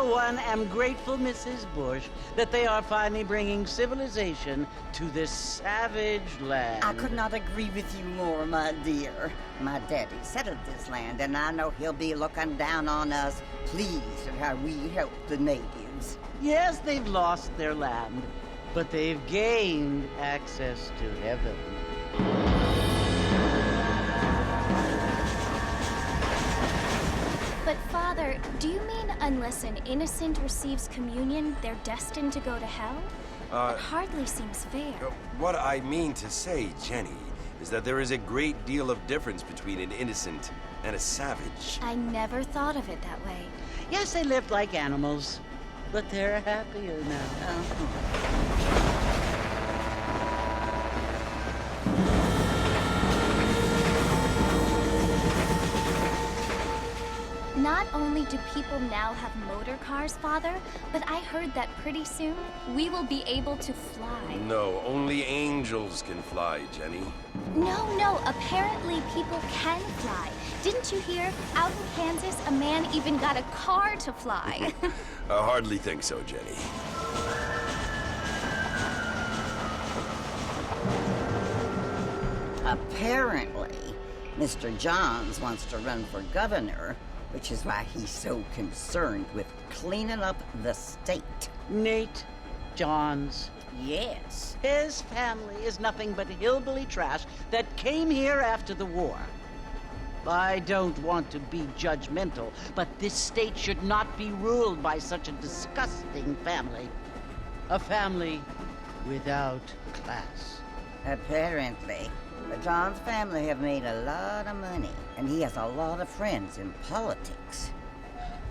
for one, am grateful, Mrs. Bush, that they are finally bringing civilization to this savage land. I could not agree with you more, my dear. My daddy settled this land, and I know he'll be looking down on us, pleased at how we help the natives. Yes, they've lost their land, but they've gained access to heaven. But Father, do you mean unless an innocent receives communion, they're destined to go to hell? That hardly seems fair. What I mean to say, Jenny, is that there is a great deal of difference between an innocent and a savage. I never thought of it that way. Yes, they lived like animals, but they're happier now. Not only do people now have motor cars, Father, but I heard that pretty soon we will be able to fly. No, only angels can fly, Jenny. No, apparently people can fly. Didn't you hear? Out in Kansas, a man even got a car to fly. I hardly think so, Jenny. Apparently, Mr. Johns wants to run for governor, which is why he's so concerned with cleaning up the state. Nate Johns. Yes. His family is nothing but hillbilly trash that came here after the war. I don't want to be judgmental, but this state should not be ruled by such a disgusting family. A family without class. Apparently. The Johns family have made a lot of money, and he has a lot of friends in politics.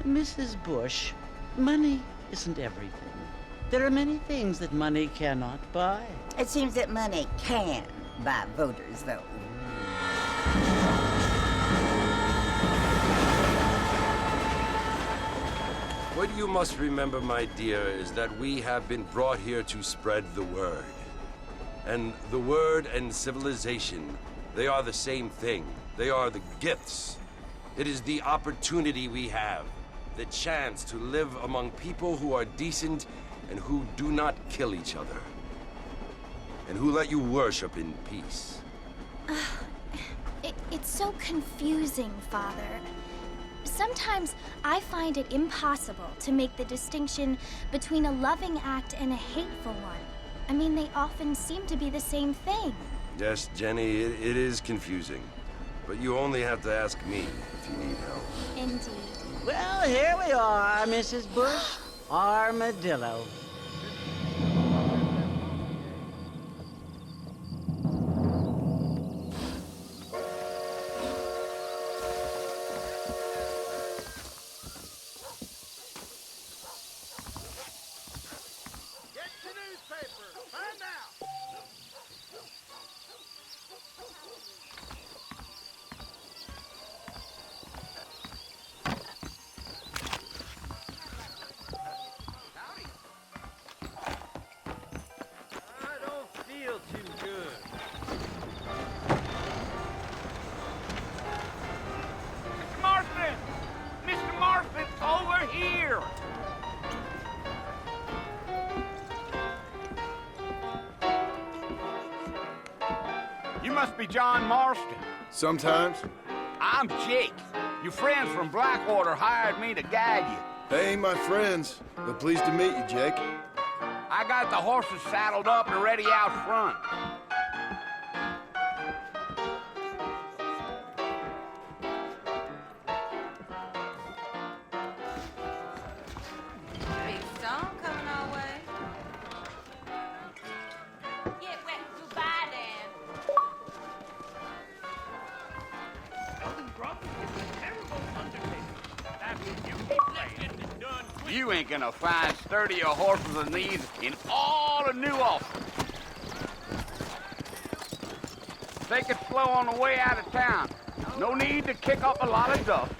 Mrs. Bush, money isn't everything. There are many things that money cannot buy. It seems that money can buy voters, though. What you must remember, my dear, is that we have been brought here to spread the word. And the word and civilization, they are the same thing. They are the gifts. It is the opportunity we have, the chance to live among people who are decent and who do not kill each other, and who let you worship in peace. It's so confusing, Father. Sometimes I find it impossible to make the distinction between a loving act and a hateful one. I mean, they often seem to be the same thing. Yes, Jenny, it is confusing. But you only have to ask me if you need help. Indeed. Well, here we are, Mrs. Bush. Armadillo. You must be John Marston. Sometimes. I'm Jake. Your friends from Blackwater hired me to guide you. They ain't my friends, but pleased to meet you, Jake. I got the horses saddled up and ready out front. Big storm coming our way. Get wet, goodbye, Dan. Elton Grumpy is a terrible undertaker. That means you keep playing it and done quick. You ain't gonna find sturdier horses than these in all of New Ulster. Take it slow on the way out of town. No need to kick up a lot of dust.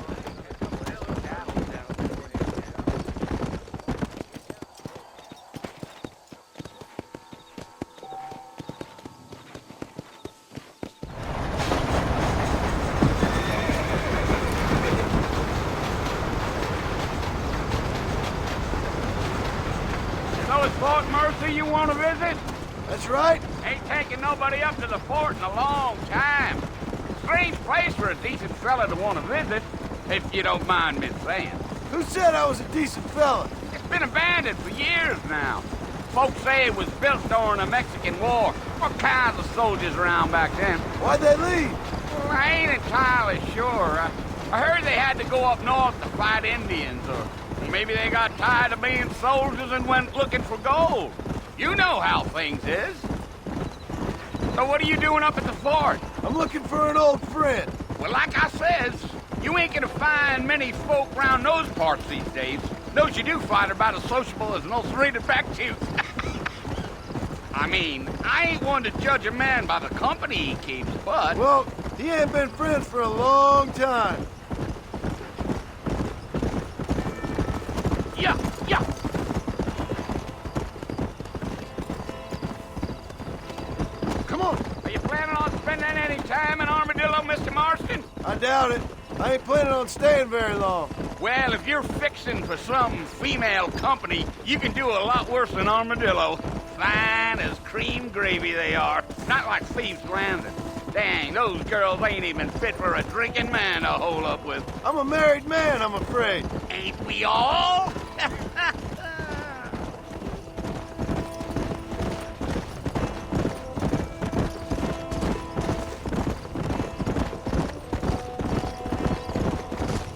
tell us Fort Mercy you want to visit? That's right. Ain't taking nobody up to the fort in a long time. Strange place for a decent fella to want to visit, if you don't mind me saying. Who said I was a decent fella? It's been abandoned for years now. Folks say it was built during the Mexican War. What kinds of soldiers around back then? Why'd they leave? Well, I ain't entirely sure. I heard they had to go up north to fight Indians, or maybe they got tired of being soldiers and went looking for gold. You know how things is. So what are you doing up at the fort? I'm looking for an old friend. Well, like I says, you ain't gonna find many folk round those parts these days. Those you do find are about as sociable as an ulcerated back tooth. I mean, I ain't one to judge a man by the company he keeps, but... Well, he ain't been friends for a long time. Yeah. Come on. Are you planning on spending any time in Armadillo, Mr. Marston? I doubt it. I ain't planning on staying very long. Well, if you're fixing for some female company, you can do a lot worse than Armadillo. Fine as cream gravy they are. Not like Thieves' Landing. Dang, those girls ain't even fit for a drinking man to hole up with. I'm a married man, I'm afraid. Ain't we all?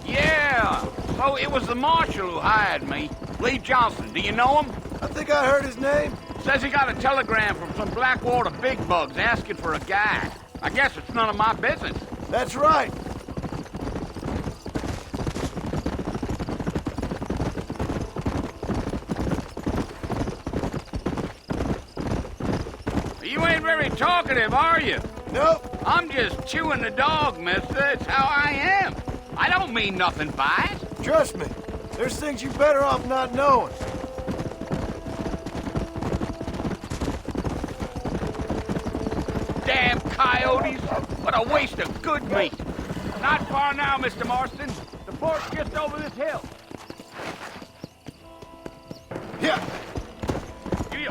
Yeah, so it was the marshal who hired me. Lee Johnson, do you know him? I think I heard his name. Says he got a telegram from some Blackwater big bugs asking for a guide. I guess it's none of my business. That's right. You ain't very talkative, are you? Nope. I'm just chewing the dog, mister. It's how I am. I don't mean nothing by it. Trust me. There's things you're better off not knowing. Damn coyotes. What a waste of good meat. Not far now, Mr. Marston. The fort's just over this hill. Here. You.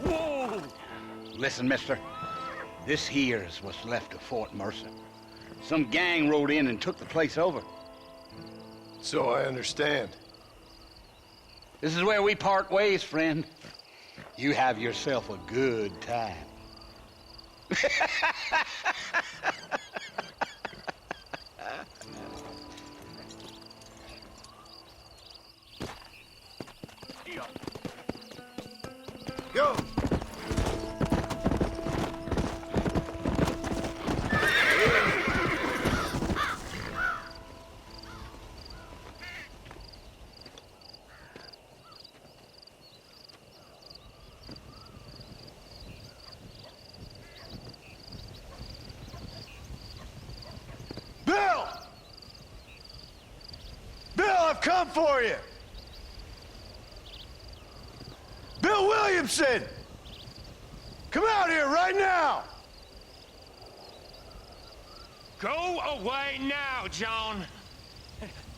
Whoa! Listen, mister. This here's what's left of Fort Mercer. Some gang rode in and took the place over. So I understand. This is where we part ways, friend. You have yourself a good time. Go. Bill! Bill, I've come for you! Bill Williamson! Come out here right now! Go away now, John.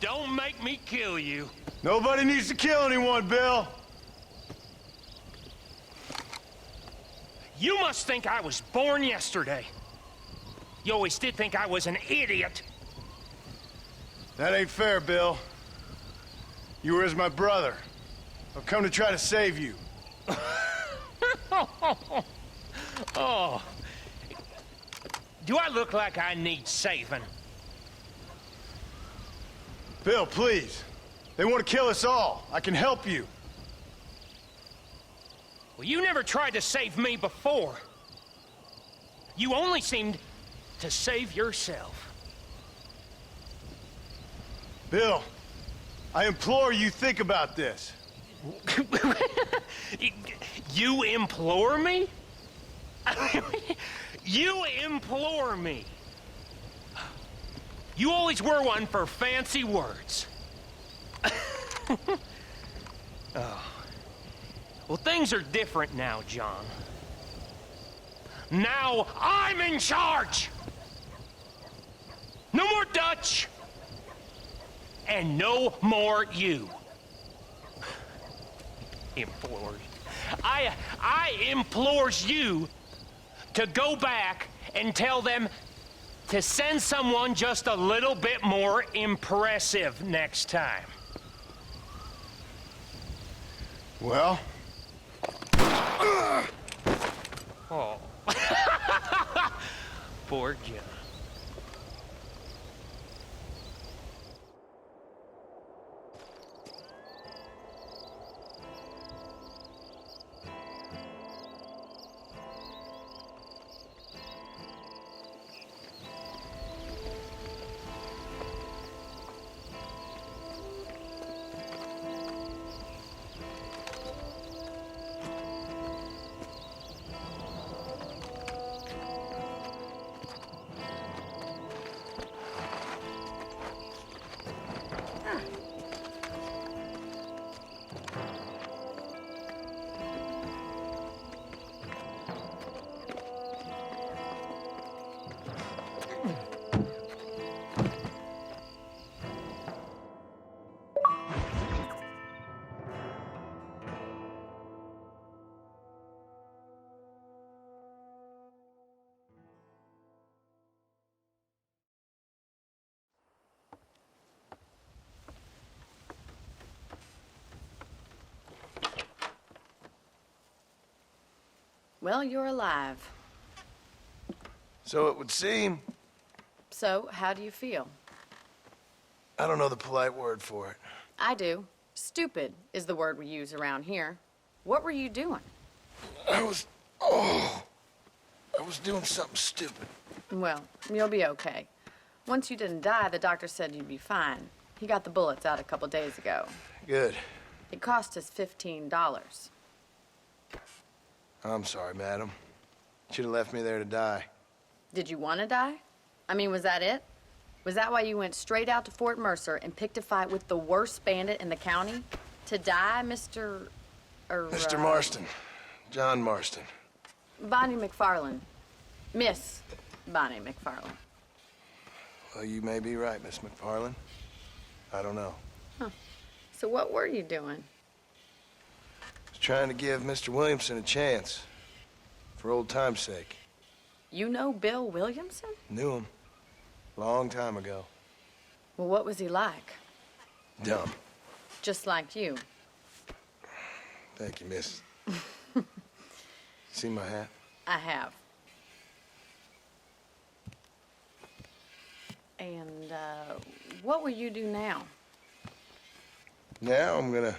Don't make me kill you. Nobody needs to kill anyone, Bill. You must think I was born yesterday. You always did think I was an idiot. That ain't fair, Bill. You were as my brother. I've come to try to save you. Oh. Do I look like I need saving? Bill, please. They want to kill us all. I can help you. Well, you never tried to save me before. You only seemed to save yourself. Bill, I implore you think about this. You implore me? You implore me. You always were one for fancy words. Oh. Well, things are different now, John. Now I'm in charge! No more Dutch! And no more you. Implores. I implores you to go back and tell them to send someone just a little bit more impressive next time. Well? Oh. Poor John. Well, you're alive. So it would seem. So, how do you feel? I don't know the polite word for it. I do. Stupid is the word we use around here. What were you doing? I was doing something stupid. Well, you'll be okay. Once you didn't die, the doctor said you'd be fine. He got the bullets out a couple days ago. Good. It cost us $15. I'm sorry, madam. Should have left me there to die. Did you want to die? I mean, was that it? Was that why you went straight out to Fort Mercer and picked a fight with the worst bandit in the county? To die, Mr. Mr. Marston. John Marston. Bonnie McFarland. Miss Bonnie McFarland. Well, you may be right, Miss McFarland. I don't know. Huh. So what were you doing? I was trying to give Mr. Williamson a chance. For old time's sake. You know Bill Williamson? Knew him. Long time ago. Well, what was he like? Dumb. Just like you. Thank you, miss. See my hat? I have. And, what will you do now? Now I'm gonna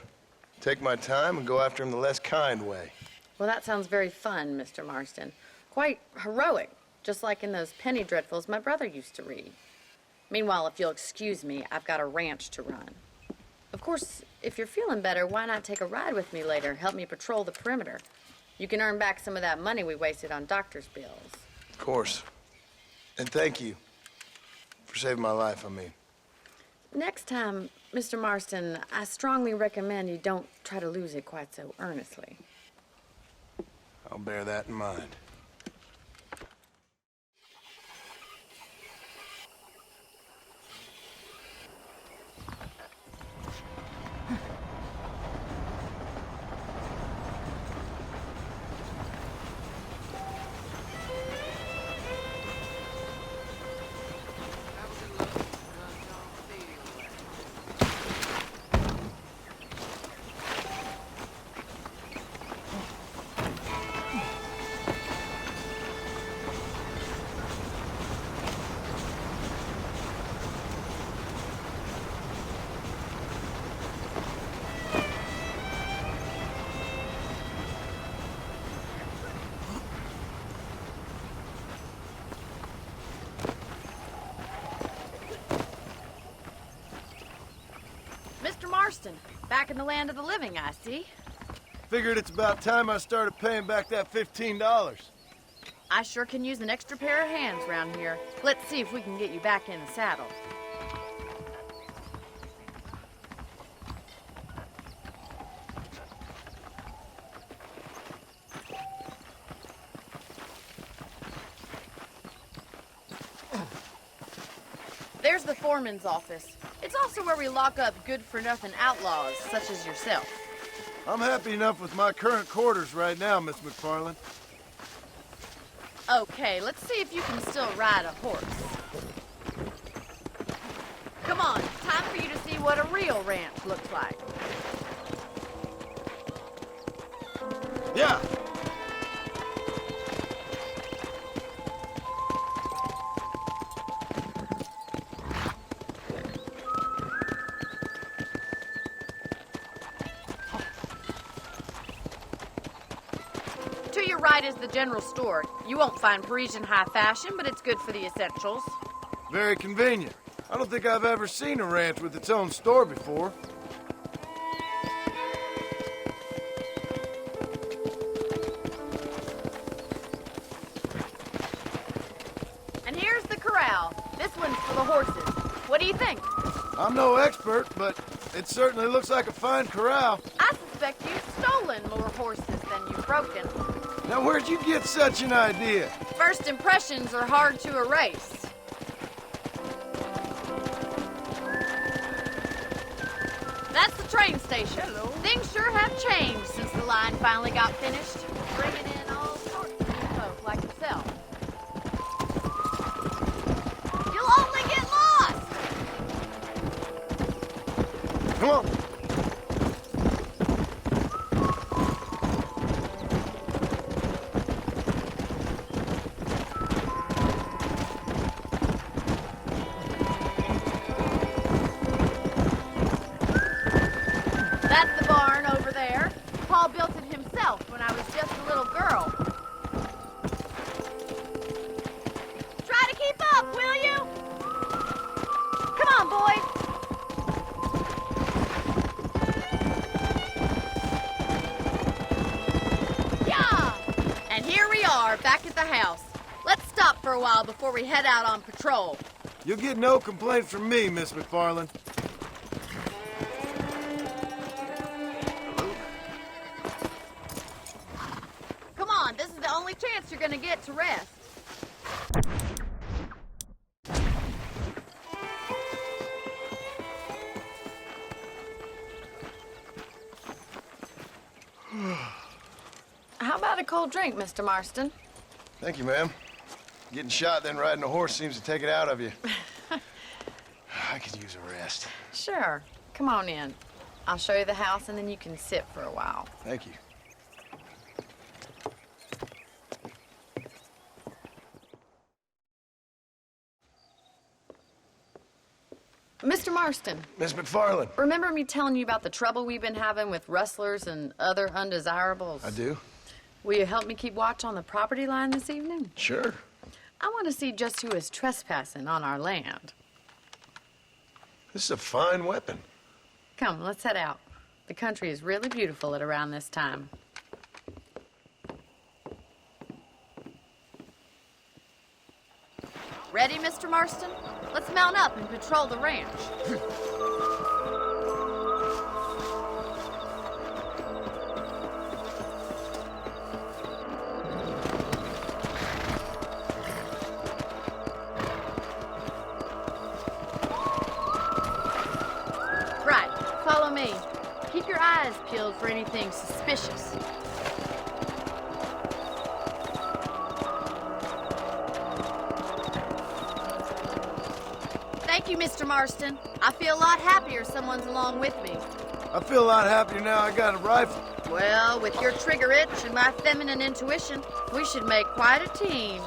take my time and go after him the less kind way. Well, that sounds very fun, Mr. Marston. Quite heroic, just like in those penny dreadfuls my brother used to read. Meanwhile, if you'll excuse me, I've got a ranch to run. Of course, if you're feeling better, why not take a ride with me later? Help me patrol the perimeter. You can earn back some of that money we wasted on doctor's bills. Of course. And thank you for saving my life, I mean. Next time, Mr. Marston, I strongly recommend you don't try to lose it quite so earnestly. I'll bear that in mind. Mr. Marston, back in the land of the living, I see. Figured it's about time I started paying back that $15. I sure can use an extra pair of hands around here. Let's see if we can get you back in the saddle. There's the foreman's office. It's also where we lock up good-for-nothing outlaws, such as yourself. I'm happy enough with my current quarters right now, Miss McFarland. Okay, let's see if you can still ride a horse. Come on, time for you to see what a real ranch looks like. Yeah. To your right is the general store. You won't find Parisian high fashion, but it's good for the essentials. Very convenient. I don't think I've ever seen a ranch with its own store before. And here's the corral. This one's for the horses. What do you think? I'm no expert, but it certainly looks like a fine corral. I suspect you've stolen more horses than you've broken. Now, where'd you get such an idea? First impressions are hard to erase. That's the train station. Hello. Things sure have changed since the line finally got finished, bringing in all sorts of new folk like yourself. You'll only get lost! Come on. That's the barn over there. Paul built it himself when I was just a little girl. Try to keep up, will you? Come on, boys. Yeah! And here we are, back at the house. Let's stop for a while before we head out on patrol. You'll get no complaint from me, Miss McFarland. Come on, this is the only chance you're gonna get to rest. How about a cold drink, Mr. Marston? Thank you, ma'am. Getting shot, then riding a horse seems to take it out of you. I could use a rest. Sure. Come on in. I'll show you the house, and then you can sit for a while. Thank you. Mr. Marston, Miss McFarland. remember me telling you about the trouble we've been having with rustlers and other undesirables? I do? Will you help me keep watch on the property line this evening? Sure. I want to see just who is trespassing on our land. This is a fine weapon. Come, let's head out. The country is really beautiful at around this time. Ready, Mr. Marston? Let's mount up and patrol the ranch. Right, follow me. Keep your eyes peeled for anything suspicious. Thank you, Mr. Marston. I feel a lot happier someone's along with me. I feel a lot happier now I got a rifle. Well, with your trigger itch and my feminine intuition, we should make quite a team.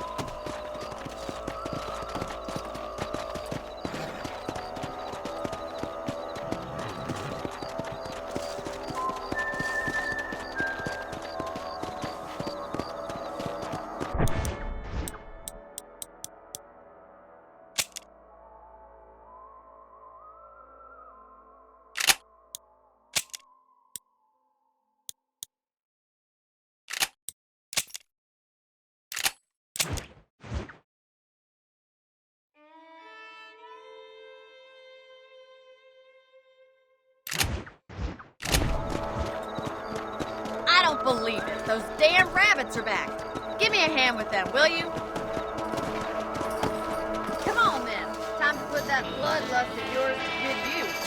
I don't believe it. Those damn rabbits are back. Give me a hand with them, will you? Come on, then. Time to put that that bloodlust of yours to good use.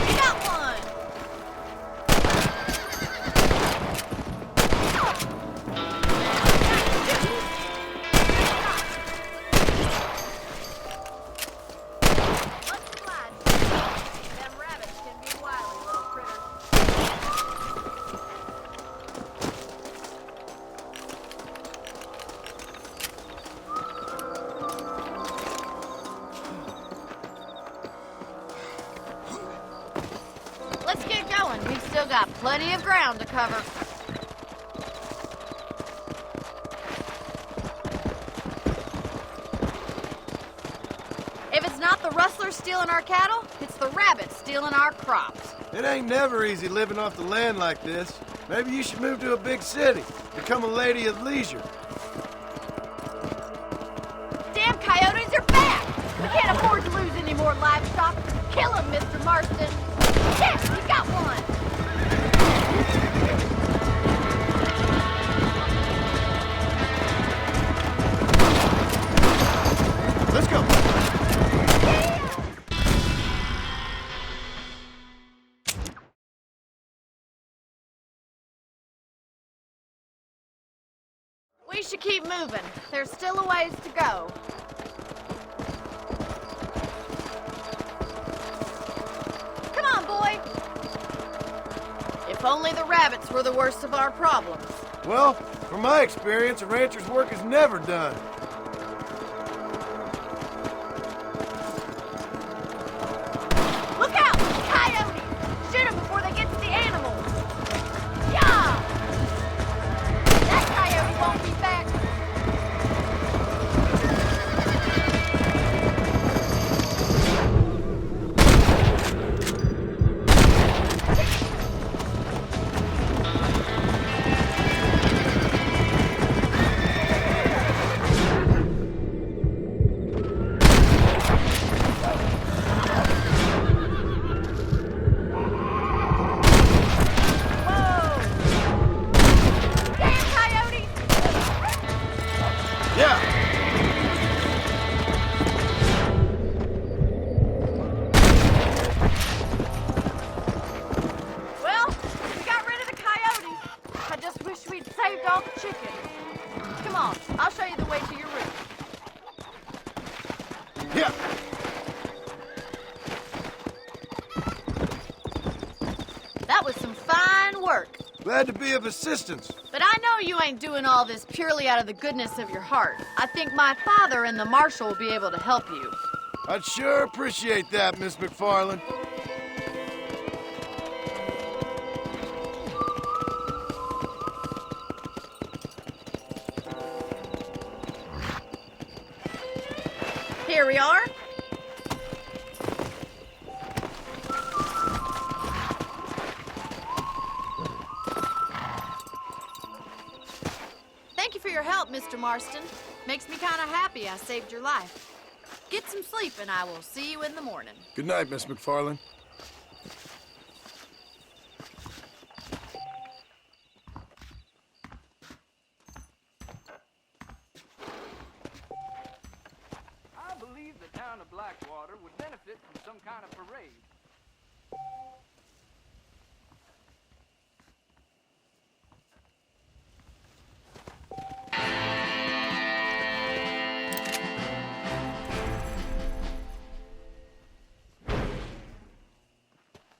You got one! Much obliged. Them rabbits can be wily little critters. Let's get going. We've still got plenty of ground to cover. If it's not the rustlers stealing our cattle, it's the rabbits stealing our crops. It ain't never easy living off the land like this. Maybe you should move to a big city. Become a lady of leisure. Damn coyotes are back! We can't afford to lose any more livestock. Kill them, Mr. Marston. Yes, you got one! Let's go. We should keep moving. There's still a ways to go. Come on, boy! If only the rabbits were the worst of our problems. Well, from my experience, a rancher's work is never done. Look out! Coyotes! Shoot them before they get to the animals! Yeah! That coyote won't be back! That was some fine work. Glad to be of assistance. But I know you ain't doing all this purely out of the goodness of your heart. I think my father and the marshal will be able to help you. I'd sure appreciate that, Miss McFarland. Here we are. Thank you for your help, Mr. Marston. Makes me kind of happy I saved your life. Get some sleep, and I will see you in the morning. Good night, Miss McFarland. I believe the town of Blackwater would benefit from some kind of parade.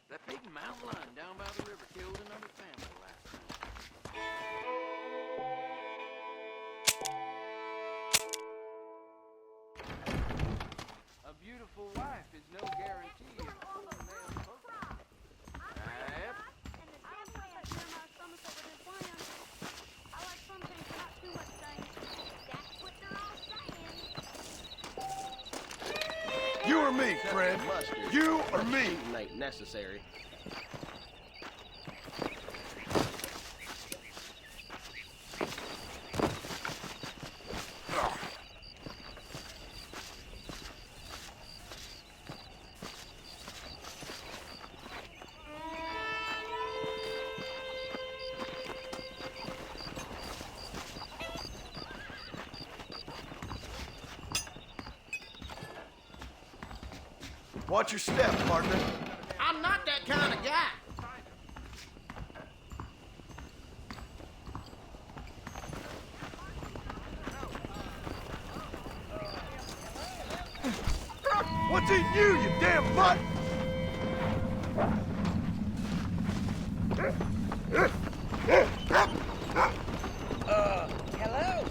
That big mountain lion down by the river killed another family last night. A beautiful wife is no guarantee of full male poker. Yep. You or me, Fred? You or me? Ain't necessary. Watch your step, partner. I'm not that kind of guy. What's eating you, you damn butt? Hello?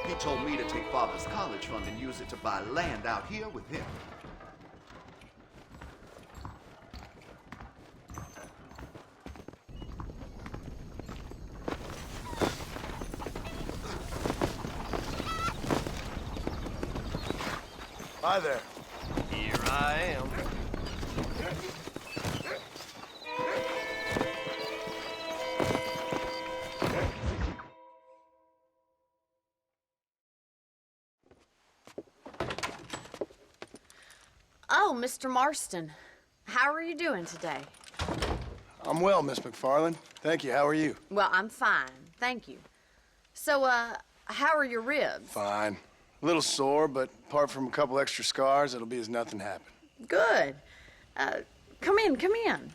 He told me to take Father's college fund and use it to buy land out here with him. Hi there. Here I am. Oh, Mr. Marston. How are you doing today? I'm well, Miss McFarland. Thank you. How are you? Well, I'm fine. Thank you. So, how are your ribs? Fine. A little sore, but apart from a couple extra scars, it'll be as nothing happened. Good. Come in, come in.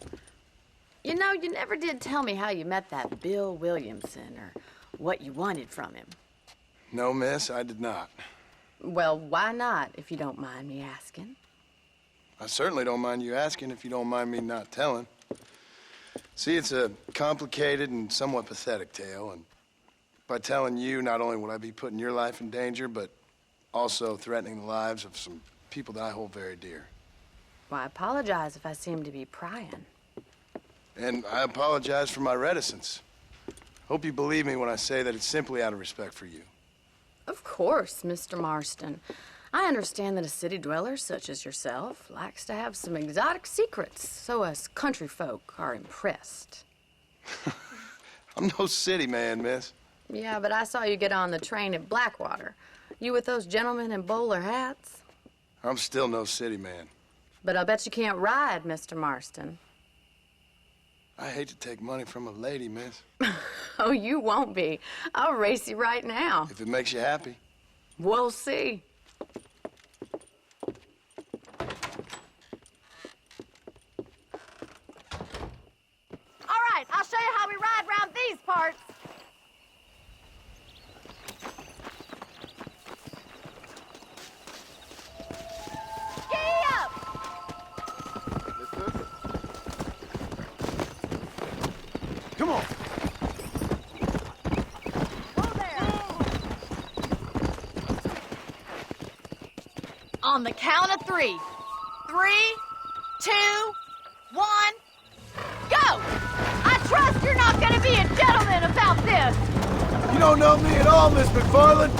You know, you never did tell me how you met that Bill Williamson or what you wanted from him. No, miss, I did not. Well, why not, if you don't mind me asking? I certainly don't mind you asking if you don't mind me not telling. See, it's a complicated and somewhat pathetic tale, and by telling you, not only would I be putting your life in danger, but also threatening the lives of some people that I hold very dear. Well, I apologize if I seem to be prying. And I apologize for my reticence. Hope you believe me when I say that it's simply out of respect for you. Of course, Mr. Marston. I understand that a city dweller such as yourself likes to have some exotic secrets, so us country folk are impressed. I'm no city man, miss. Yeah, but I saw you get on the train at Blackwater. You with those gentlemen in bowler hats? I'm still no city man. But I bet you can't ride, Mr. Marston. I hate to take money from a lady, miss. Oh, you won't be. I'll race you right now. If it makes you happy. We'll see. All right, I'll show you how we ride around these parts. Giddy up! Come on. On the count of 3. 3, 2, 1, go! I trust you're not gonna be a gentleman about this. You don't know me at all, Miss McFarland.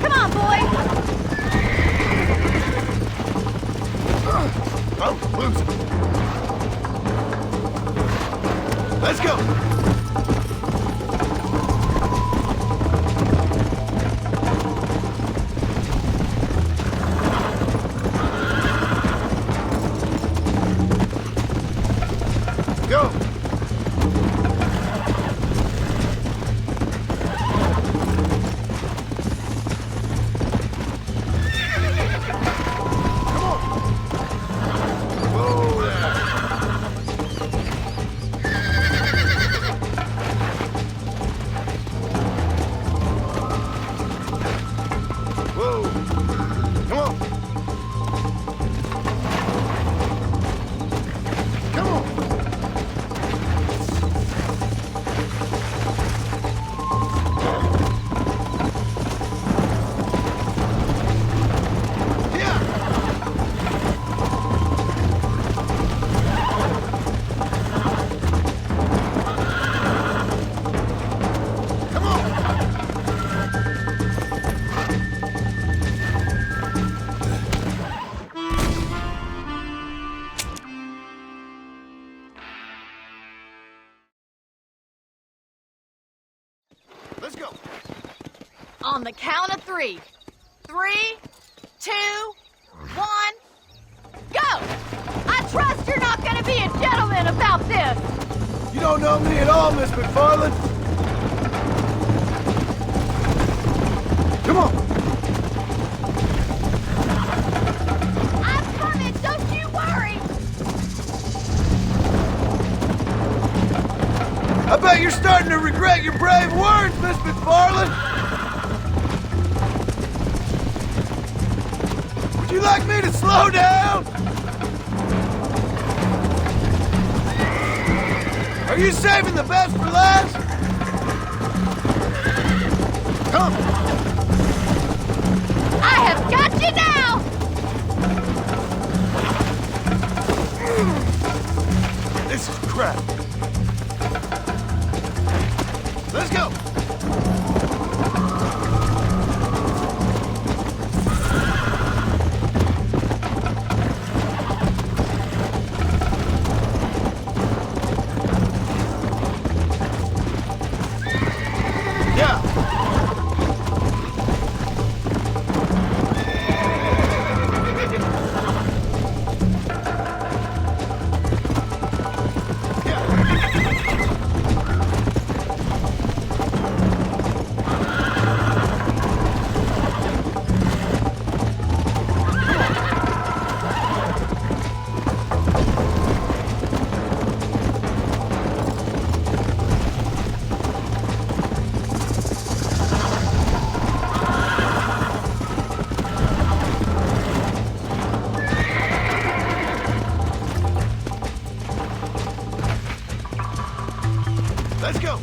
Come on, boy. I'm losing. Let's go! Go! Let's go. On the count of 3. 3, 2, 1, go! I trust you're not gonna be a gentleman about this! You don't know me at all, Miss McFarland. Come on. I'm coming, don't you worry! I bet you're starting to regret your brave words, Miss McFarland. Would you like me to slow down? Are you saving the best for last? Come. I have got you now! This is crap. Let's go. Let's go.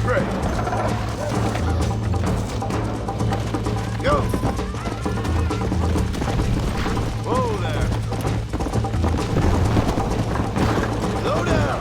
Great. Go. Whoa there. Slow down.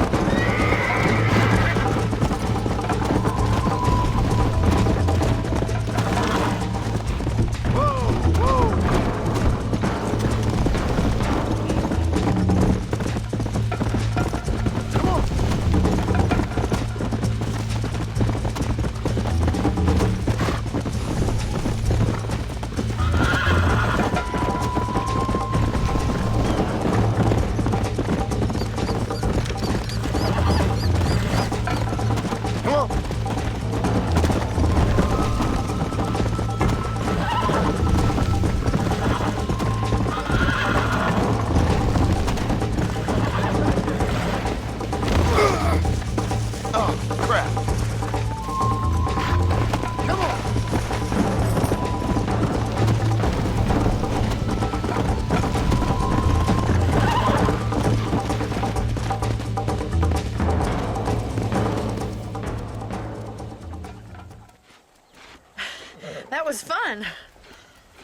That was fun.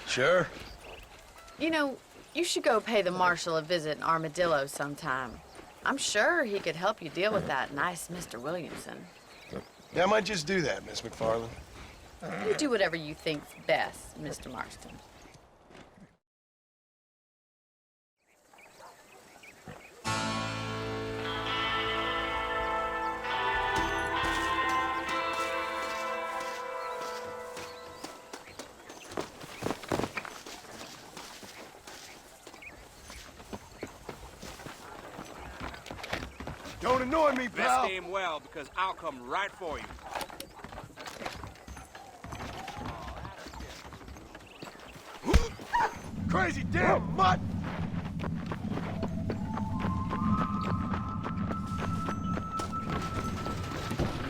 Sure. You know, you should go pay the marshal a visit in Armadillo sometime. I'm sure he could help you deal with that nice Mr. Williamson. Yeah, I might just do that, Miss McFarland. You do whatever you think's best, Mr. Marston. Don't annoy me, pal. Best aim well, because I'll come right for you. Crazy damn mutt!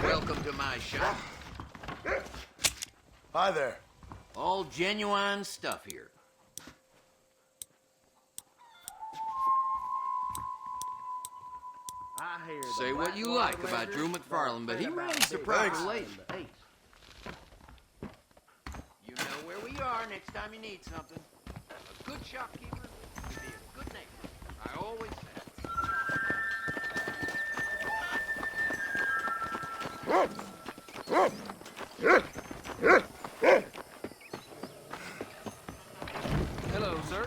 Welcome to my shop. Hi there. All genuine stuff here. Say what you like about Drew McFarland, but he raised the price late. You know where we are next time you need something. A good shopkeeper will be a good neighbor. I always Hello, sir.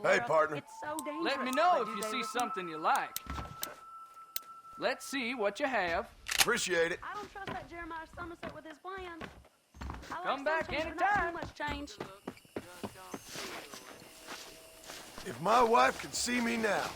Hey, partner. It's so dangerous. Let me know if you see something you like. Let's see what you have. Appreciate it. I don't trust that Jeremiah Somerset with his plans. I like Come back sunshine, but not anytime. too much change. If my wife could see me now.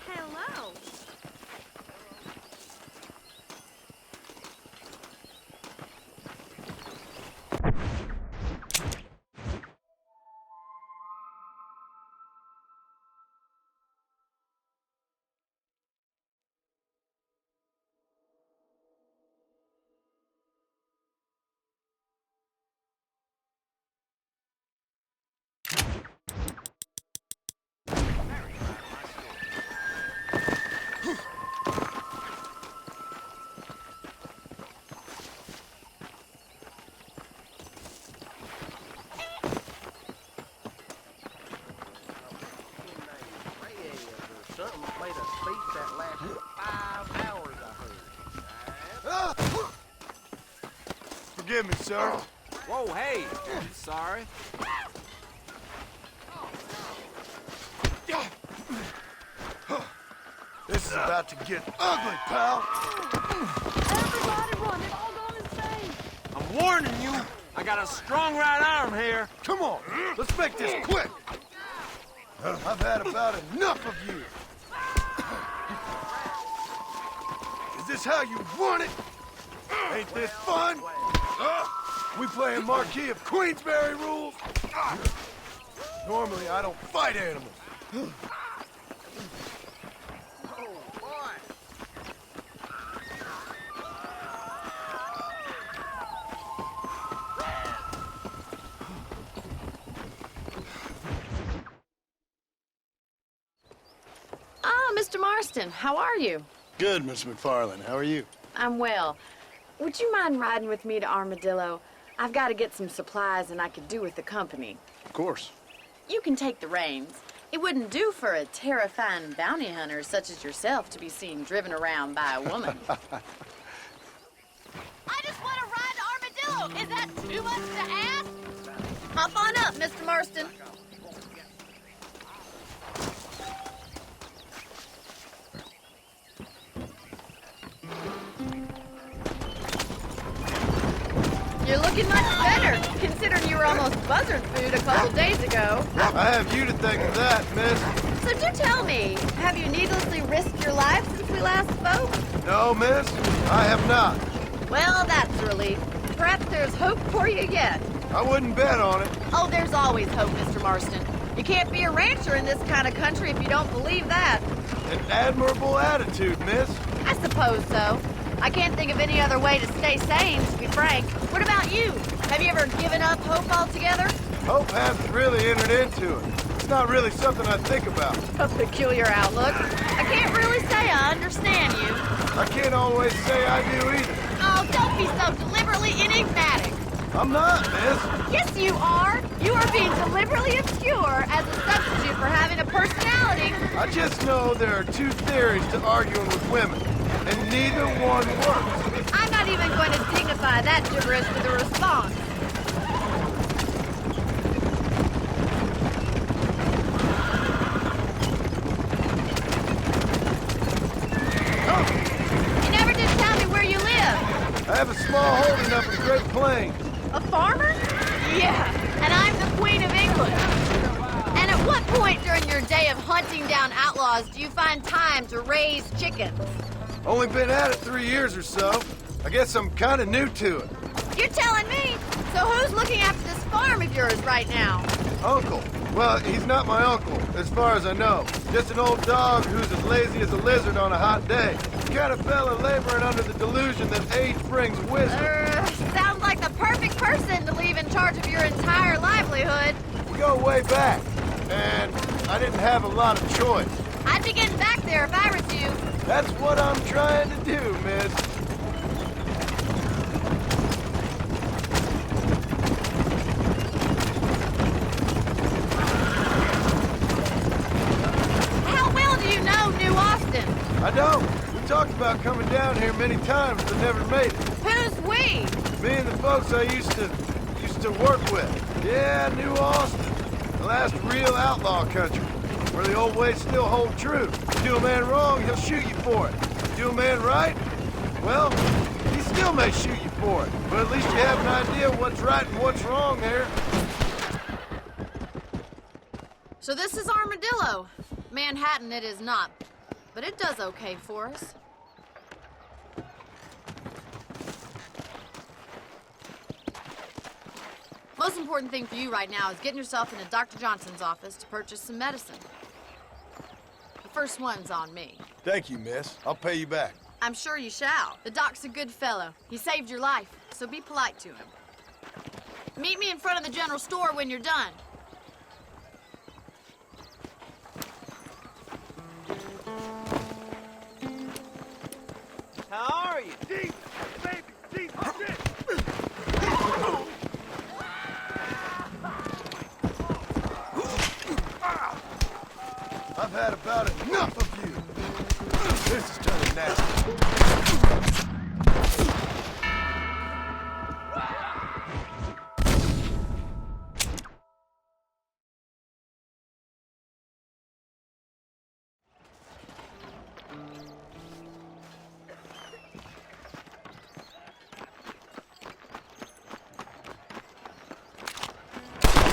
Hello. Something made a speech that lasted 5 hours, I heard. Forgive me, sir. Whoa, hey. Sorry. This is about to get ugly, pal. Everybody run. They've all gone insane. I'm warning you, I got a strong right arm here. Come on, let's make this quick. I've had about enough of you. Is this how you want it? Ain't this fun? We playing Marquis of Queensberry rules? Normally, I don't fight animals. Ah, Mr. Marston, how are you? Good, Miss McFarland. How are you? I'm well. Would you mind riding with me to Armadillo? I've got to get some supplies and I could do with the company. Of course. You can take the reins. It wouldn't do for a terrifying bounty hunter such as yourself to be seen driven around by a woman. I just want to ride to Armadillo. Is that too much to ask? Hop on up, Mr. Marston. You're looking much better, considering you were almost buzzard food a couple days ago. I have you to thank for that, miss. So do tell me, have you needlessly risked your life since we last spoke? No, miss, I have not. Well, that's a relief. Perhaps there's hope for you yet. I wouldn't bet on it. Oh, there's always hope, Mr. Marston. You can't be a rancher in this kind of country if you don't believe that. An admirable attitude, miss. I suppose so. I can't think of any other way to stay sane, to be frank. What about you? Have you ever given up hope altogether? Hope haven't really entered into it. not really something I think about. A peculiar outlook. I can't really say I understand you. I can't always say I do either. Oh, don't be so deliberately enigmatic. I'm not, miss. Yes, you are. You are being deliberately obscure as a substitute for having a personality. I just know there are two theories to arguing with women, and neither one works. I'm not even going to dignify that gibberish with a response. You never did tell me where you live. I have a small holding up in Great Plains. A farmer? Yeah, and I'm the Queen of England. And at what point during your day of hunting down outlaws do you find time to raise chickens? Only been at it 3 years or so. I guess I'm kind of new to it. You're telling me? So who's looking after this farm of yours right now? Uncle. Well, he's not my uncle, as far as I know. Just an old dog who's as lazy as a lizard on a hot day. The kind of fella laboring under the delusion that age brings wisdom. Sounds like the perfect person to leave in charge of your entire livelihood. We go way back, and I didn't have a lot of choice. I'd be getting back there if I were you. That's what I'm trying to do, miss. How well do you know New Austin? I don't. We talked about coming down here many times, but never made it. Who's we? Me and the folks I used to work with. Yeah, New Austin. The last real outlaw country, where the old ways still hold true. You do a man wrong, he'll shoot you for it. You do a man right, well, he still may shoot you for it. But at least you have an idea of what's right and what's wrong there. So this is Armadillo. Manhattan it is not, but it does okay for us. Most important thing for you right now is getting yourself into Dr. Johnson's office to purchase some medicine. The first one's on me. Thank you, miss. I'll pay you back. I'm sure you shall. The doc's a good fellow. He saved your life, so be polite to him. Meet me in front of the general store when you're done. How are you? Deep, baby, deep, shit. I've had about enough of you. This is turning nasty.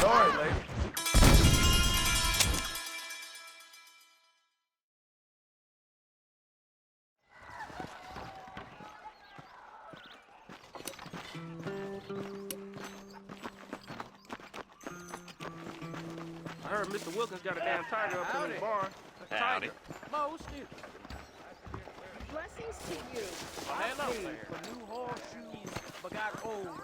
Sorry, lady. I heard Mr. Wilkins got a damn tiger up in his barn. A tiger. Most is. Blessings to you. Well, hello I paid there. for new horseshoes, but got old ones.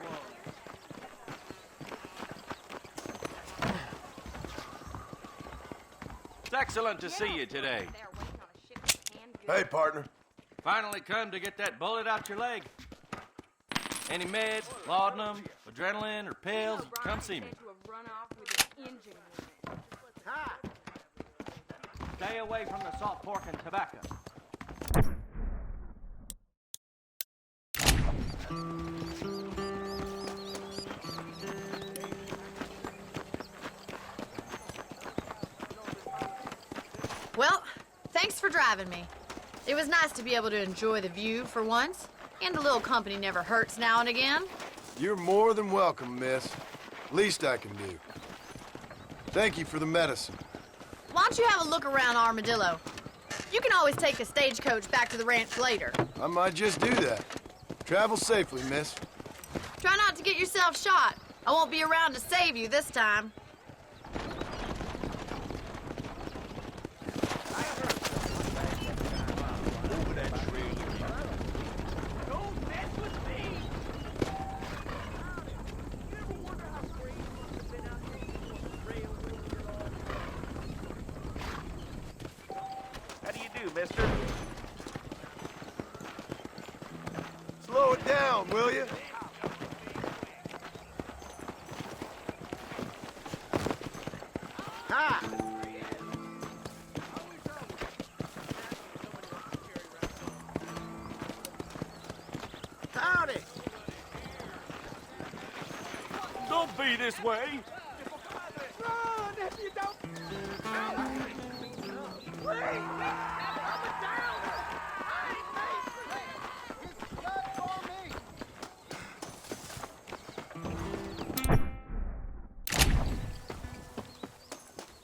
It's excellent to see you today. Hey, partner. Finally come to get that bullet out your leg. Any meds, laudanum, adrenaline, or pills, come see me. Stay away from the salt pork and tobacco. Well, thanks for driving me. It was nice to be able to enjoy the view for once, and a little company never hurts now and again. You're more than welcome, miss. Least I can do. Thank you for the medicine. Why don't you have a look around Armadillo? You can always take a stagecoach back to the ranch later. I might just do that. Travel safely, miss. Try not to get yourself shot. I won't be around to save you this time. Don't mess with me. You ever wonder how crazy it must have been out here on the railroad? down, will you? Hi. Howdy. Don't be this way. Run if you don't. Please.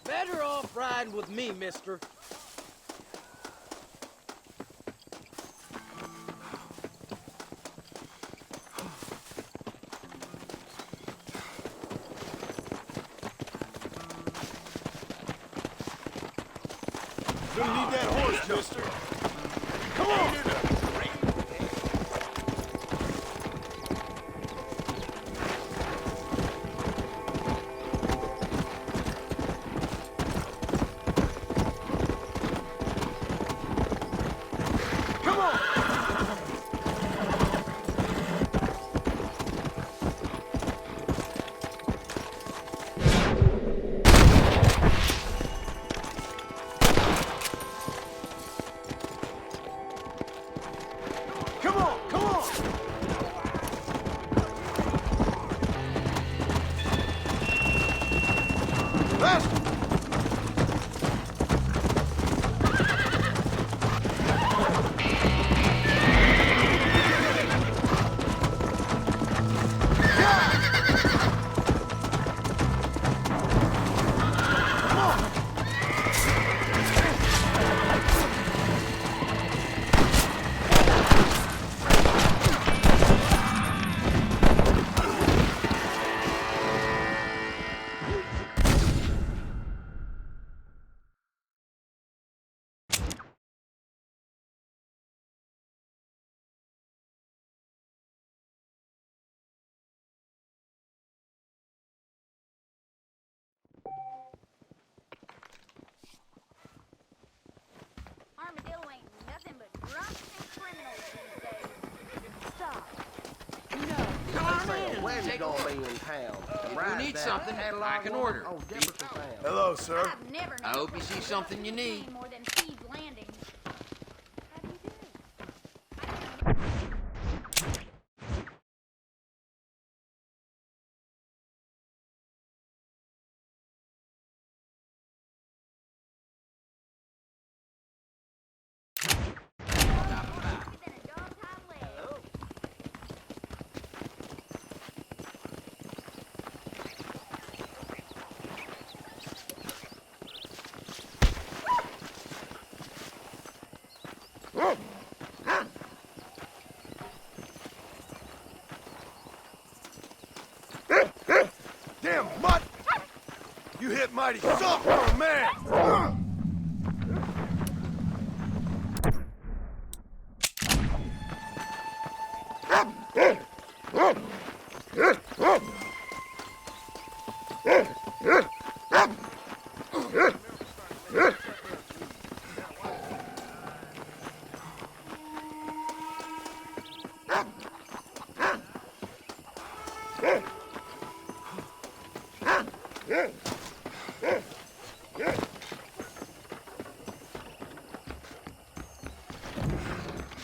Better off riding with me, mister. Gonna need that horse, mister. Come on! Armadillo ain't nothing but drunks and criminals these days. Stop. Come in. When you Take gonna a be look. in town? If you need something, I can order. Oh, Jefferson Town. Hello, sir. I've never known I hope you see something you need. more than Steve's Landing. How do you do? Damn mutt! You hit mighty soft for a man!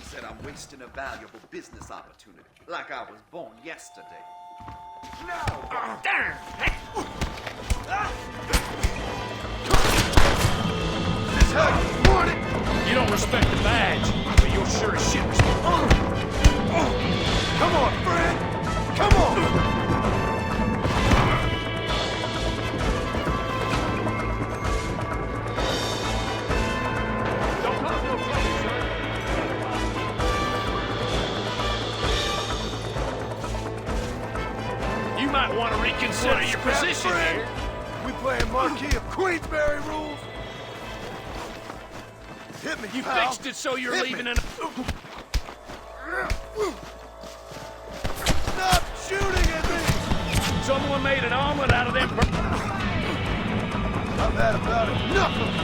Said I'm wasting a valuable business opportunity, like I was born yesterday. No! Darn! This how you want it? You don't respect the badge, but you'll sure as shit respect Come on, friend! Come on! Don't cause no trouble, sir. You might want to reconsider your Scrap position friend? here. We playing Marquis of Queensberry rules? Hit me, You pal. fixed it so you're Hit leaving me. in Stop shooting at me! Someone made an omelet out of them. I've had about enough of you.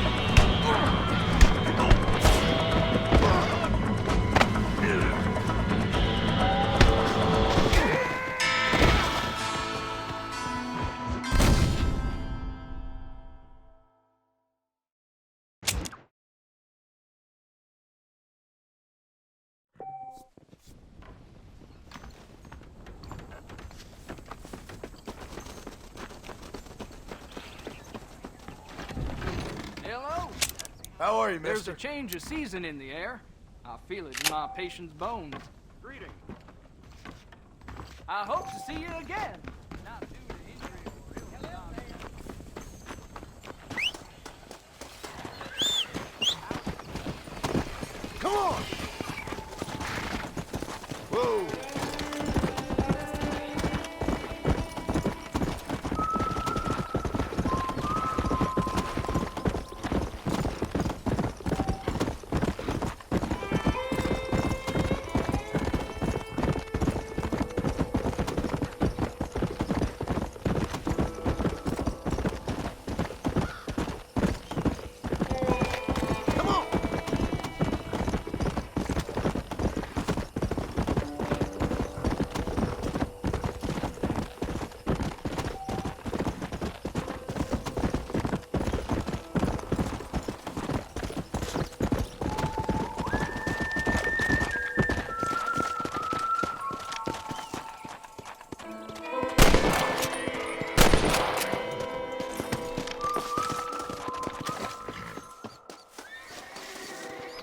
How are you, There's mister? a change of season in the air. I feel it in my patient's bones. Greeting. I hope to see you again. Not due to injury or real Come on! Whoa!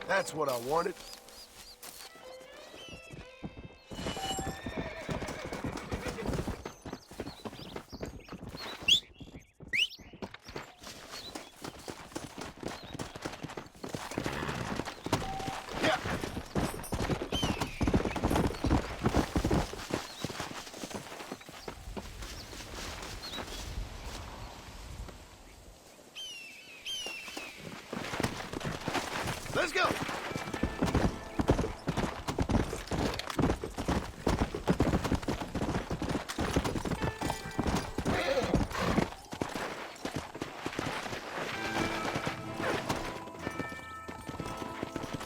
That's what I wanted. Yeah. Let's go.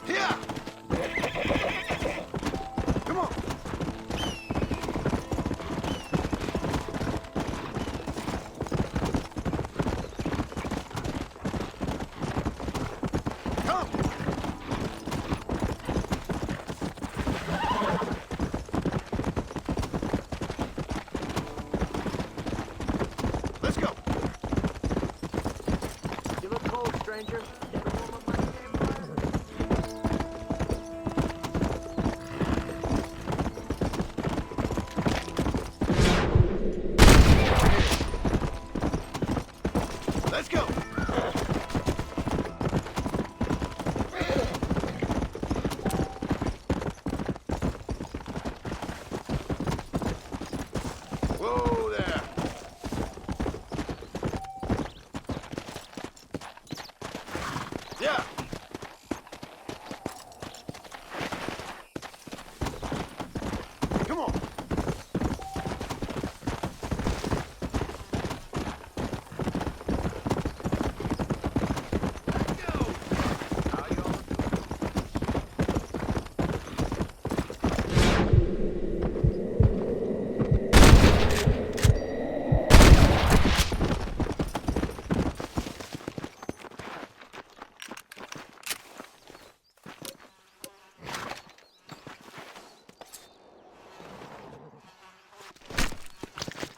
Yeah. Come on. Come. Let's go. You look cold, stranger. Get a warm up my campfire. Let's go. Whoa there. Yeah. Come on.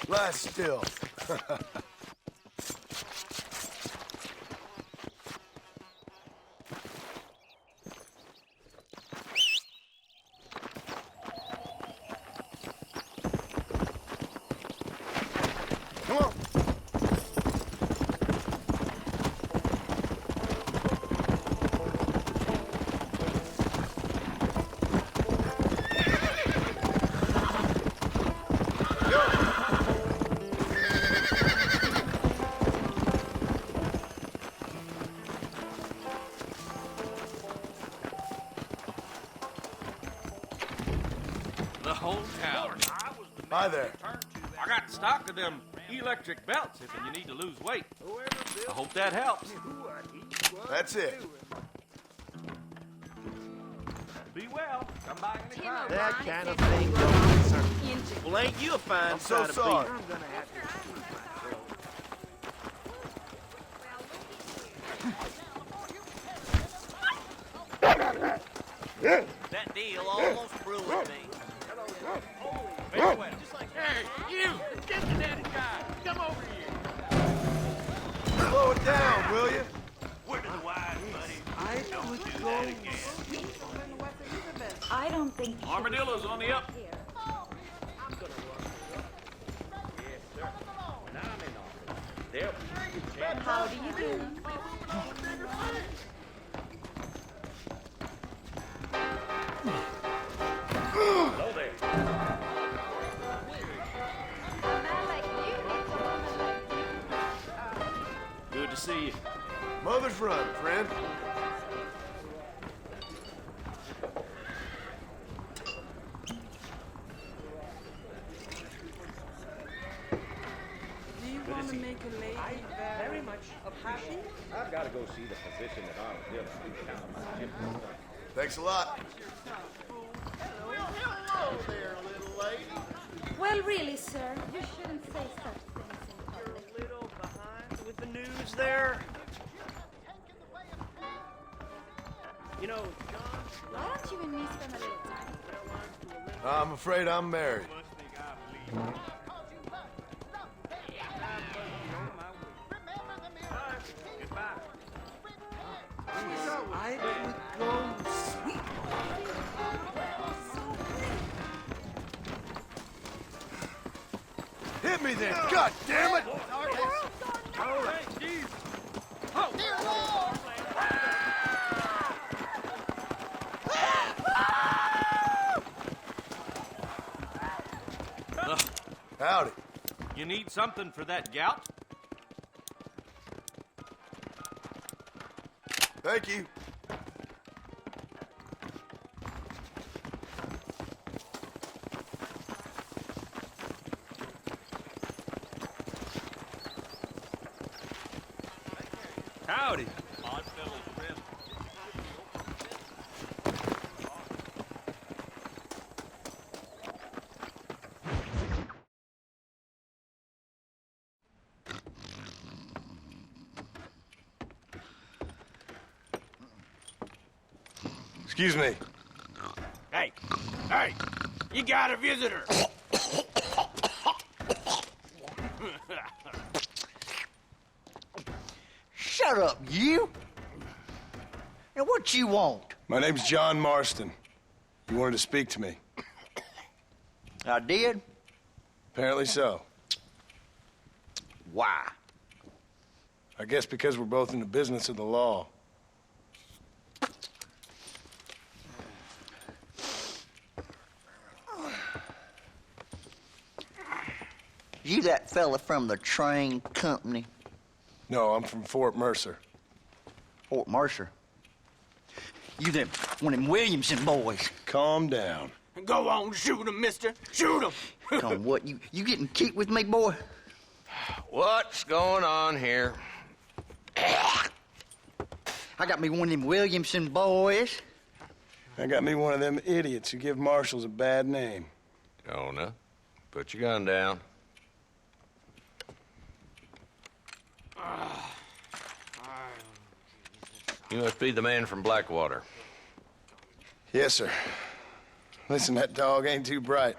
Lie still. Come on. The whole town. Hi there. I got stock of them electric belts if you need to lose weight. I hope that helps. That's it. Be well. Come by anytime. That kind of thing don't concern me. Well, ain't you a fine I'm so side of sorry. beef? I'm gonna have to excuse myself. That deal almost ruined me. Very well. Hey, you! Get the daddy guy! Come over here! Slow it down, will you? Where do the wise, buddy? I don't think you should Armadillo's on the up. here. How do you do? Hello there. Good to see you. Mother's run, friend. Do you want to make a lady very much happy? I've got to go see the physician at Armadillo. Thanks a lot. Well, really, sir, you shouldn't say such things in public. A little behind with the news there. You know, John. Why don't you and me spend a little time? I'm afraid I'm married. I would go sweet. Hit me then, God damn it! Oh, hey, geez. Howdy. You need something for that gout? Thank you. Howdy. Odd fellow's friend. Excuse me. Hey, hey, you got a visitor. Shut up, you! Now, what you want? My name's John Marston. You wanted to speak to me. I did? Apparently so. Why? I guess because we're both in the business of the law. You that fella from the train company? No, I'm from Fort Mercer. Fort Mercer? You them one of them Williamson boys? Calm down. Go on, shoot him, mister. Shoot him. Come on, what, you getting kicked with me, boy? What's going on here? I got me one of them Williamson boys. I got me one of them idiots who give marshals a bad name. Jonah, put your gun down. You must be the man from Blackwater. Yes, sir. Listen, that dog ain't too bright,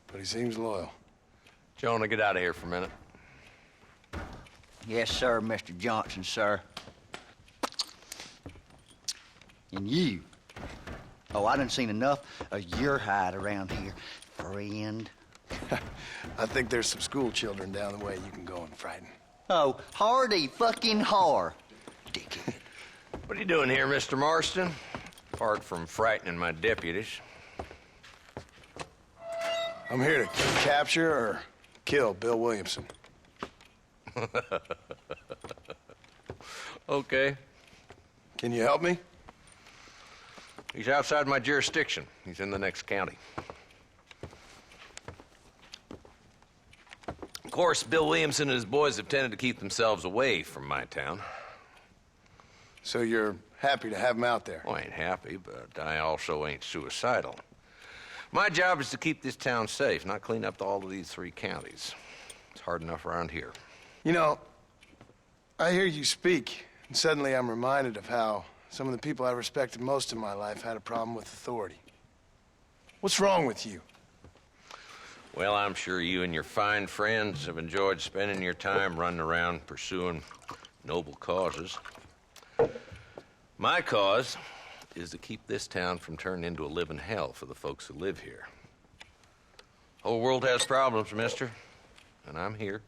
but he seems loyal. Jonah, get out of here for a minute. Yes, sir, Mr. Johnson, sir. And you. Oh, I done seen enough of your hide around here, friend. I think there's some school children down the way you can go and frighten. Oh, hardy fucking har. Dickhead. What are you doing here, Mr. Marston? Apart from frightening my deputies. I'm here to capture or kill Bill Williamson. Okay. Can you help me? He's outside my jurisdiction. He's in the next county. Of course, Bill Williamson and his boys have tended to keep themselves away from my town. So you're happy to have him out there? Well, I ain't happy, but I also ain't suicidal. My job is to keep this town safe, not clean up all of these 3 counties. It's hard enough around here. You know, I hear you speak, and suddenly I'm reminded of how some of the people I respected most in my life had a problem with authority. What's wrong with you? Well, I'm sure you and your fine friends have enjoyed spending your time running around pursuing noble causes. My cause is to keep this town from turning into a living hell for the folks who live here. Whole world has problems, mister, and I'm here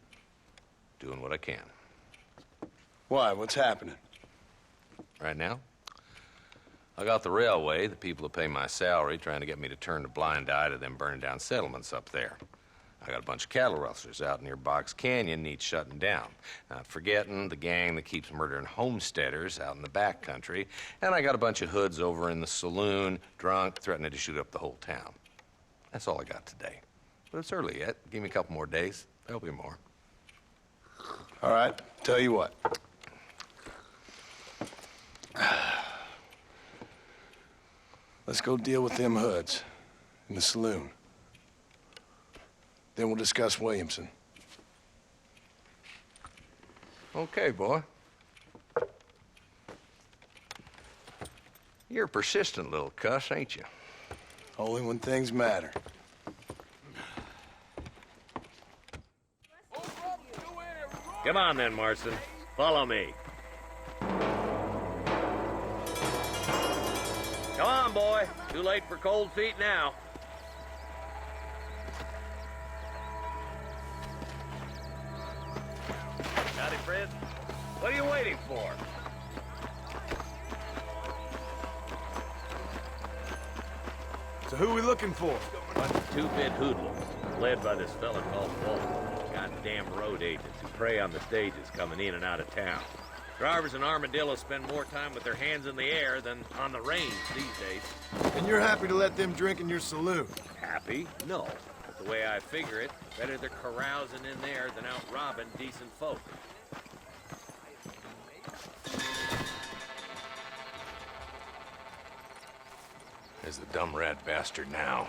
doing what I can. Why? What's happening? Right now, I got the railway, the people who pay my salary, trying to get me to turn a blind eye to them burning down settlements up there. I got a bunch of cattle rustlers out near Box Canyon needs shutting down. Not forgetting the gang that keeps murdering homesteaders out in the back country. And I got a bunch of hoods over in the saloon, drunk, threatening to shoot up the whole town. That's all I got today. But it's early yet. Give me a couple more days. There'll be more. All right, tell you what. Let's go deal with them hoods in the saloon. Then we'll discuss Williamson. Okay, boy. You're a persistent little cuss, ain't you? Only when things matter. Come on then, Marston. Follow me. Come on, boy. Too late for cold feet now. Howdy, Fred. What are you waiting for? So who are we looking for? Bunch of two-bit hoodlums, led by this fella called Walt. Goddamn road agents who prey on the stages coming in and out of town. Drivers in Armadillo spend more time with their hands in the air than on the range these days. And you're happy to let them drink in your saloon? Happy? No. But the way I figure it, better they're carousing in there than out robbing decent folk. There's the dumb rat bastard now.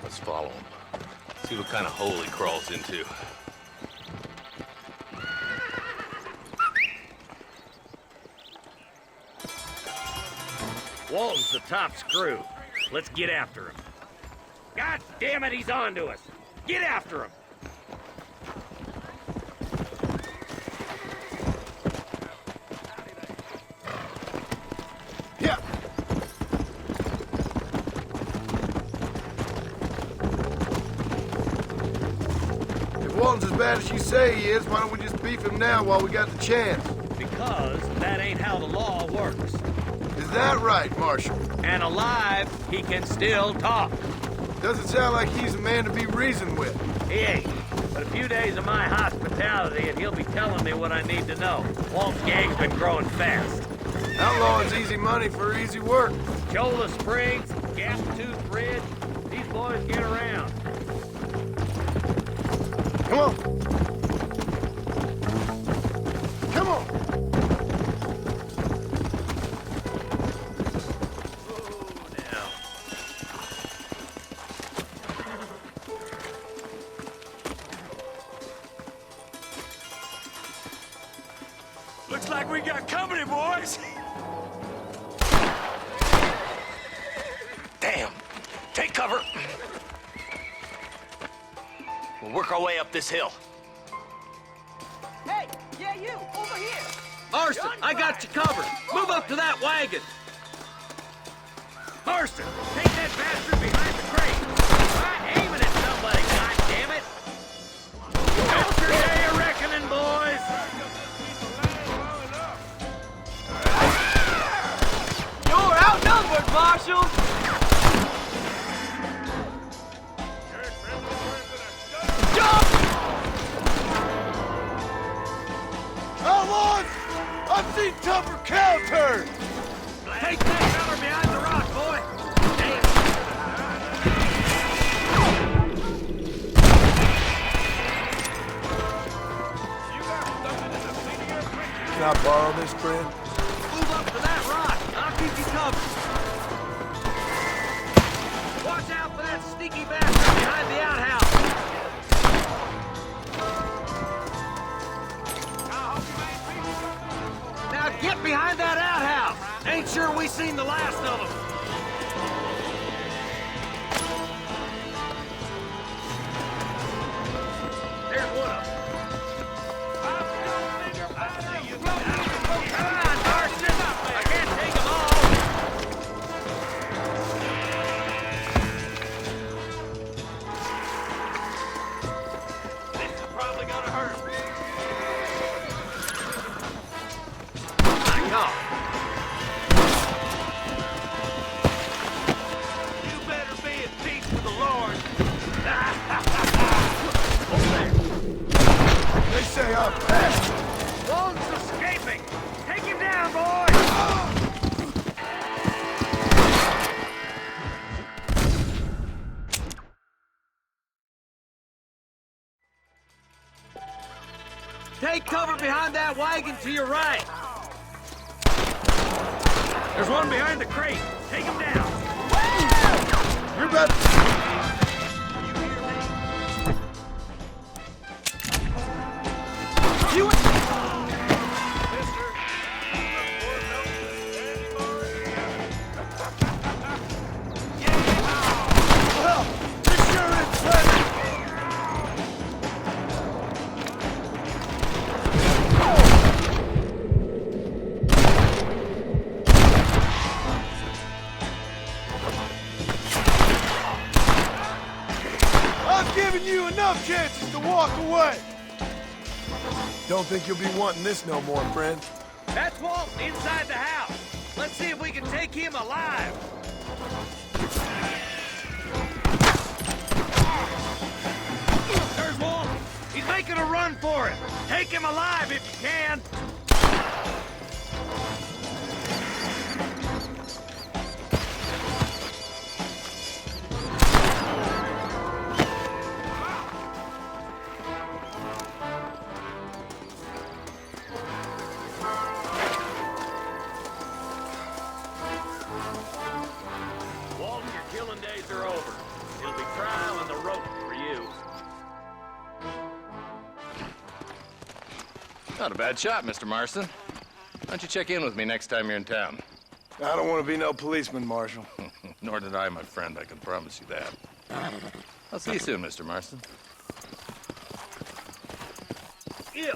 Let's follow him. See what kind of hole he crawls into. Walton's the top screw. Let's get after him. God damn it, he's on to us. Get after him. Yeah. If Walton's as bad as you say he is, why don't we just beef him now while we got the chance? Because that ain't how the law works. Is that right, Marshal? And alive, he can still talk. Doesn't sound like he's a man to be reasoned with. He ain't. But a few days of my hospitality and he'll be telling me what I need to know. Walt's gang's been growing fast. Outlawing's easy money for easy work. Cholla Springs, Gap Tooth Ridge, these boys get around. Come on. Come on. Looks like we got company, boys. Damn! Take cover! We'll work our way up this hill. Hey, yeah, you, over here. Marston, I got you covered. Move up to that wagon. Marston, take that bastard behind the crate. Try aiming at somebody, goddammit. That's your day of reckoning, boys. You're outnumbered, Marshal! Outlaws! I've seen tougher cow turns! Take that cover behind the rock, boy. Can I borrow this, friend? Move up to that rock. I'll keep you covered. Watch out for that sneaky bastard behind the outhouse. Now get behind that outhouse. Ain't sure we seen the last of them. There's one of them. behind that wagon to your right. There's one behind the crate. Take him down. You're about You... I've given you enough chances to walk away. Don't think you'll be wanting this no more, friend. That's Walt inside the house. Let's see if we can take him alive. There's Walt. He's making a run for it. Take him alive if you can. Walton, your killing days are over. It'll be trial and the rope for you. Not a bad shot, Mr. Marston. Why don't you check in with me next time you're in town? I don't want to be no policeman, Marshal. Nor did I, my friend. I can promise you that. I'll see you soon, Mr. Marston. Ew.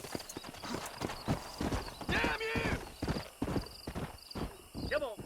Damn you! Come on.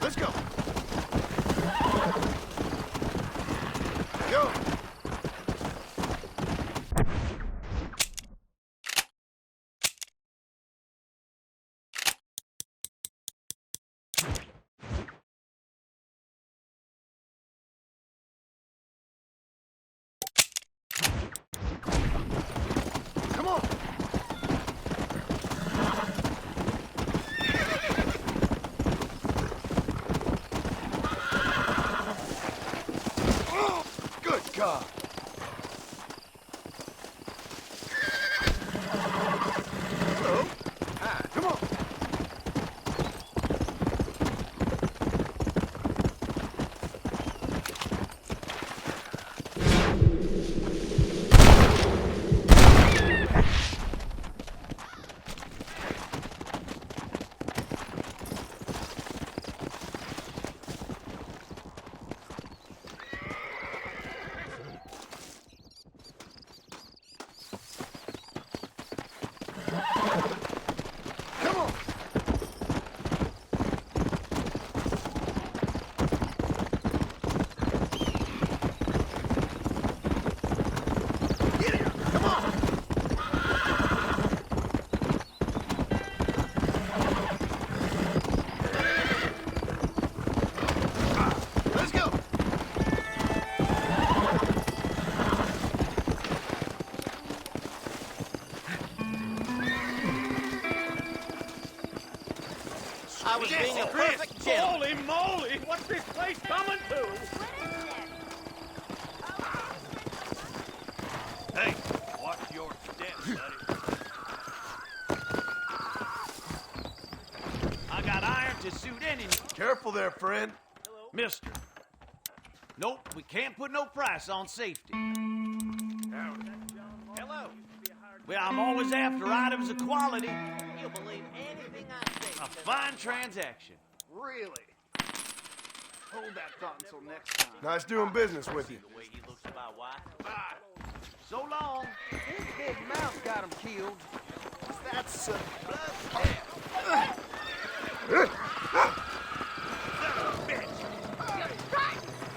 Let's go. Go. Come on. Oh, good God. Hello. Hi. Come on. Come on. Get here. Come on. Let's go. I was being a perfect gentleman. Holy moly! What's this place coming to? Hey, watch your step, buddy. I mister. Nope, we can't put no price on safety. Hello. Well, I'm always after items of quality. You'll believe anything I say. A fine transaction. Really? Hold that thought until next time. Nice doing business with you. The way he looks at my wife. So long. His big mouth got him killed. That's a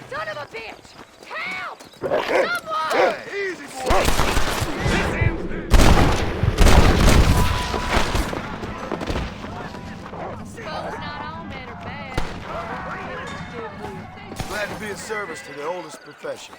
Son of a bitch! Help! Someone! Easy, boy. Suppose not all men are bad. Glad to be of service to the oldest profession.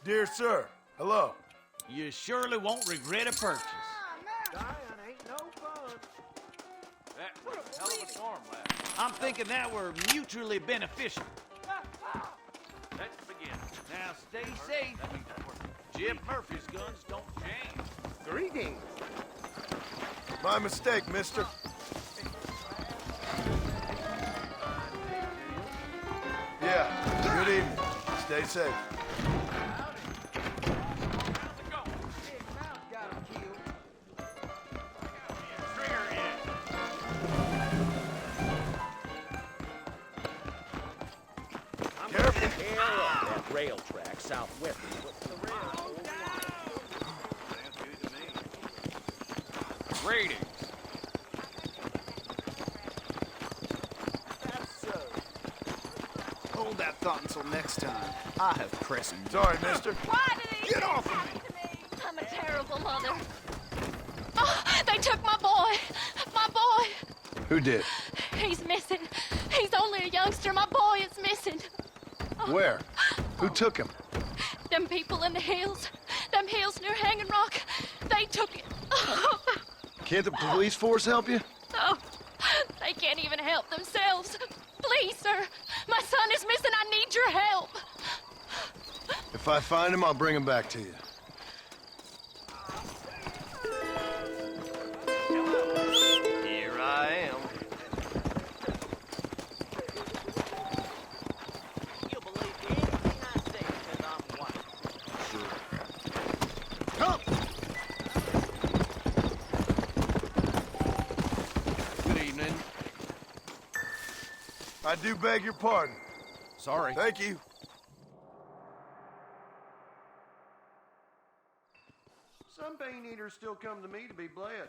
Dear sir, hello. You surely won't regret a purchase. Dying ain't no fun. That was a hell of a storm last night. I'm thinking that we're mutually beneficial. Let's begin. Now stay safe. Jim Murphy's guns don't change. Greetings. My mistake, mister. Yeah, good evening. Stay safe. That rail track southwest. Ratings. Hold that thought until next time. I have pressing. Sorry, mister. Why did he Get off of me? I'm a terrible mother. Oh, they took my boy. My boy. Who did? He's missing. He's only a youngster. My boy is missing. Where? Who took him? Them people in the hills. Them hills near Hanging Rock. They took it. Can't the police force help you? Oh, they can't even help themselves. Please, sir. My son is missing. I need your help. If I find him, I'll bring him back to you. Here I am. You'll believe anything I say because I'm white. Come! Good evening. I do beg your pardon. Sorry. Thank you. Some bane eaters still come to me to be bled.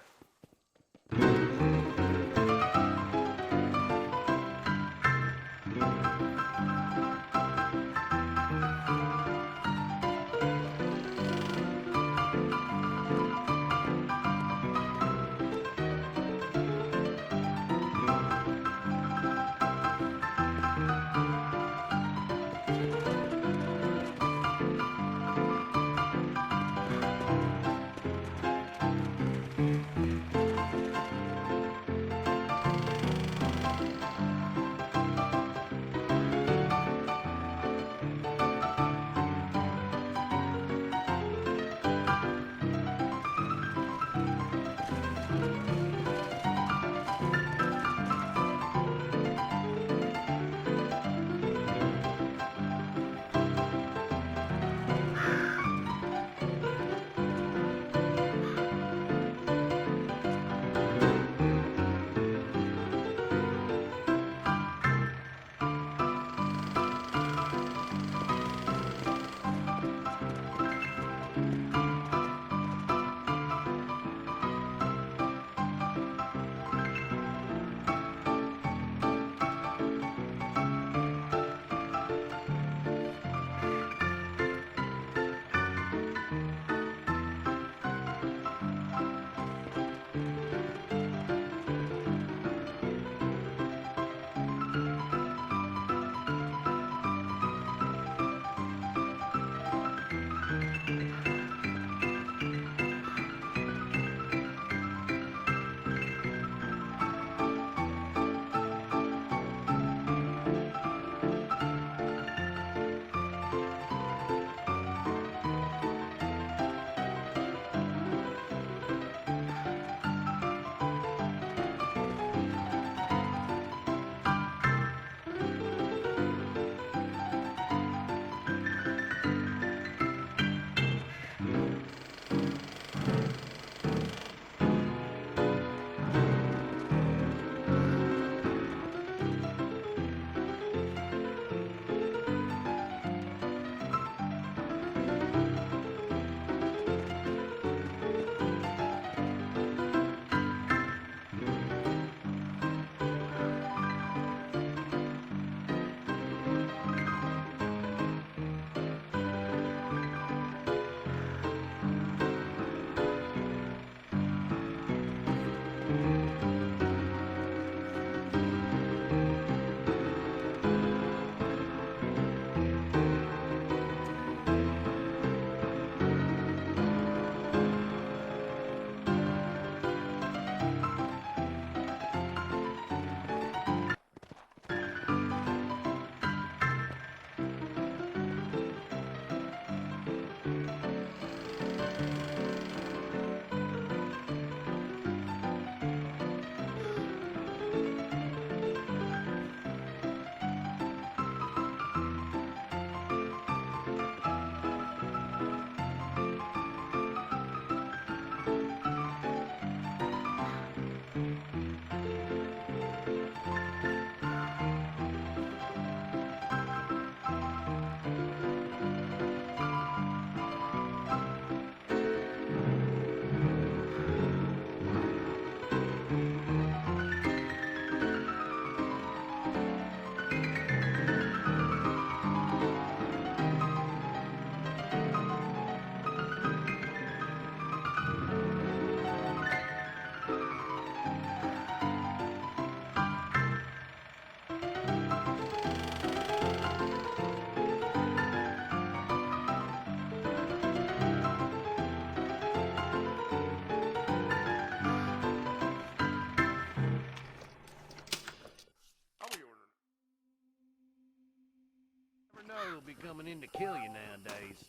coming in to kill you nowadays.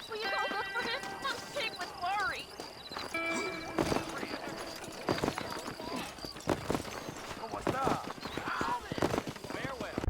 Will you go look for him? I'm sick with worry. ¿Cómo está? Farewell.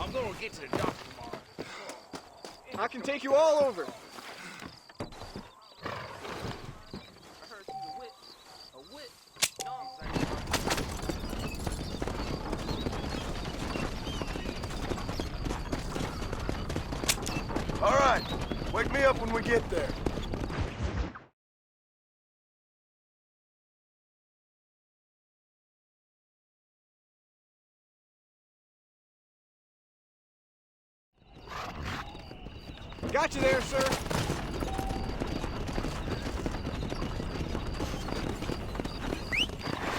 I'm gonna get to the doctor tomorrow. I can take you all over. I heard she's a witch. A witch? No, I'm saying. All right. Wake me up when we get there. Got you there, sir.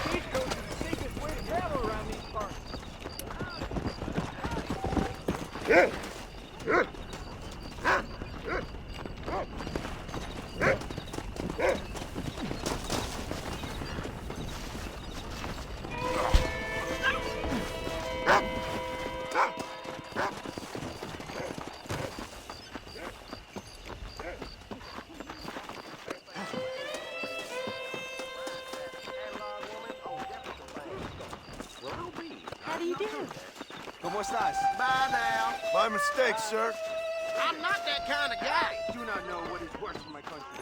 Stagecoach is the safest way to travel around these parts. How do you do? ¿Cómo estás? Bye now. My mistake, sir. I'm not that kind of guy. Do not know what is worse for my country.